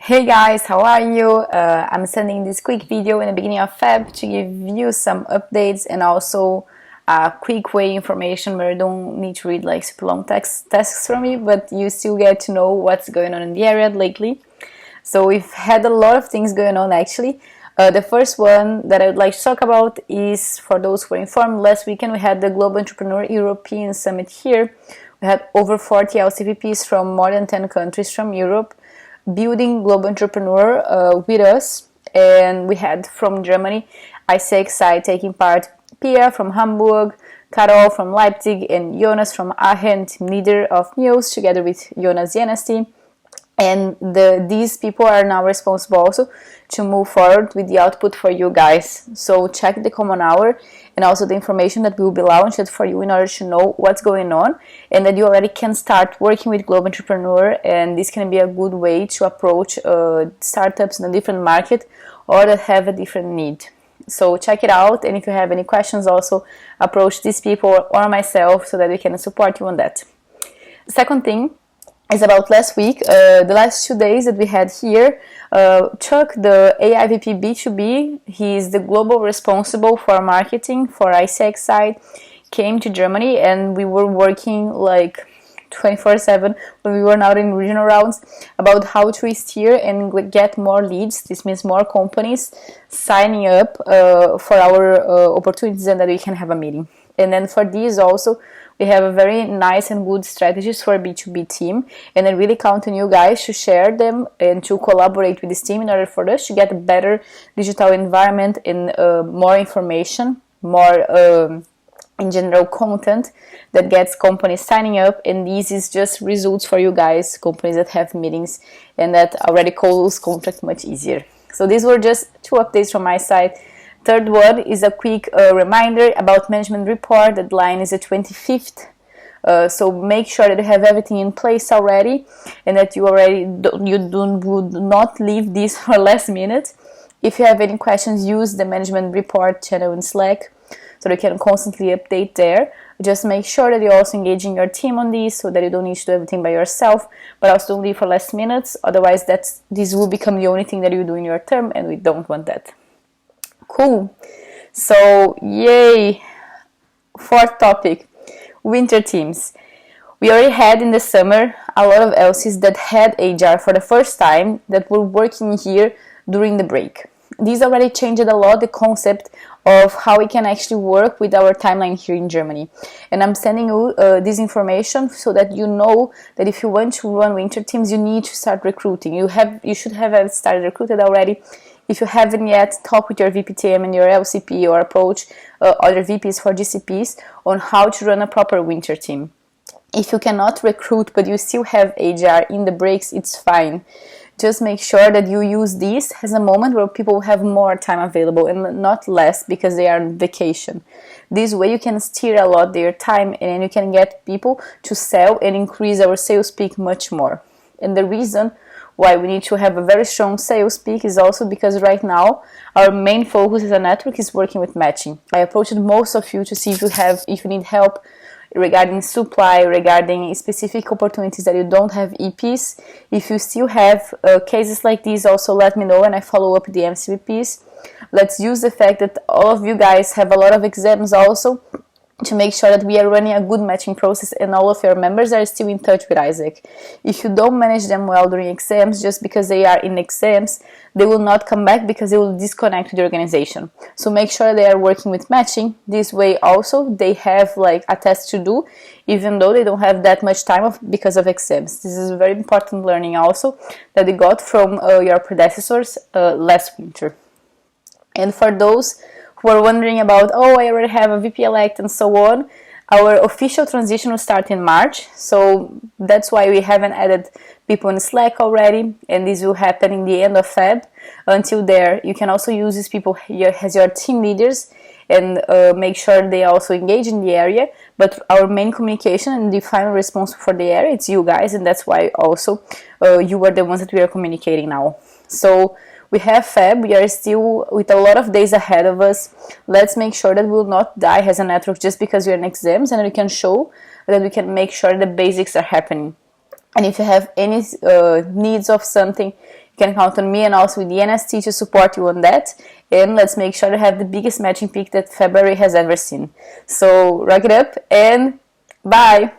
Hey guys, how are you? I'm sending this quick video in the beginning of Feb to give you some updates and also a quick way information where you don't need to read like super long tasks from me, but you still get to know what's going on in the area lately. So we've had a lot of things going on actually. The first one that I would like to talk about is, for those who were informed, last weekend we had the Global Entrepreneur European Summit here. We had over 40 LCPPs from more than 10 countries from Europe building Global Entrepreneur with us, and we had from Germany ICXI taking part, Pia from Hamburg, Carol from Leipzig, and Jonas from Aachen, team leader of News, together with Jonas Jena's team. And these people are now responsible also to move forward with the output for you guys. So check the common hour and also the information that will be launched for you in order to know what's going on and that you already can start working with Global Entrepreneur, and this can be a good way to approach startups in a different market or that have a different need. So check it out, and if you have any questions also approach these people or myself so that we can support you on that. Second thing is about last week, the last 2 days that we had here. Chuck, the AI VP B2B, he is the global responsible for marketing for ICXI, came to Germany, and we were working like 24/7 when we were now in regional rounds about how to steer and get more leads. This means more companies signing up for our opportunities and that we can have a meeting. And then for these also, we have a very nice and good strategies for B2B team, and I really count on you guys to share them and to collaborate with this team in order for us to get a better digital environment and more information, more in general content that gets companies signing up, and this is just results for you guys, companies that have meetings and that already close contract much easier. So these were just 2 updates from my side. Third one is a quick reminder about management report. The deadline is the 25th. So make sure that you have everything in place already and that you would not leave this for last minute. If you have any questions, use the management report channel in Slack so you can constantly update there. Just make sure that you're also engaging your team on this so that you don't need to do everything by yourself, but also don't leave for last minutes. Otherwise, this will become the only thing that you do in your term, and we don't want that. Cool. So, yay. Fourth topic, winter teams. We already had in the summer a lot of LCs that had HR for the first time that were working here during the break. These already changed a lot the concept of how we can actually work with our timeline here in Germany. And I'm sending you this information so that you know that if you want to run winter teams, you need to start recruiting. You should have started recruited already. If you haven't yet, talk with your VPTM and your LCP or approach other VPs for GCPs on how to run a proper winter team. If you cannot recruit but you still have HR in the breaks, it's fine. Just make sure that you use this as a moment where people have more time available and not less because they are on vacation. This way you can steer a lot their time, and then you can get people to sell and increase our sales peak much more. And the reason why we need to have a very strong sales peak is also because right now our main focus as a network is working with matching. I approached most of you to see if you need help regarding supply, regarding specific opportunities that you don't have EPs. If you still have cases like these, also let me know and I follow up the MCPs. Let's use the fact that all of you guys have a lot of exams also to make sure that we are running a good matching process and all of your members are still in touch with Isaac. If you don't manage them well during exams, just because they are in exams, they will not come back because they will disconnect with the organization. So make sure they are working with matching. This way also they have like a test to do, even though they don't have that much time because of exams. This is a very important learning also that they got from your predecessors last winter. And for those who are wondering about, I already have a VP elect and so on, our official transition will start in March, so that's why we haven't added people in Slack already, and this will happen in the end of Feb. Until there, you can also use these people here as your team leaders and make sure they also engage in the area, but our main communication and the final responsible for the area, it's you guys, and that's why also you are the ones that we are communicating now. So we have Feb, we are still with a lot of days ahead of us. Let's make sure that we will not die as a network just because we're in exams, and we can show that we can make sure the basics are happening. And if you have any needs of something, You can count on me and also with the NST to support you on that. And let's make sure to have the biggest matching peak that February has ever seen. So rock it up and bye!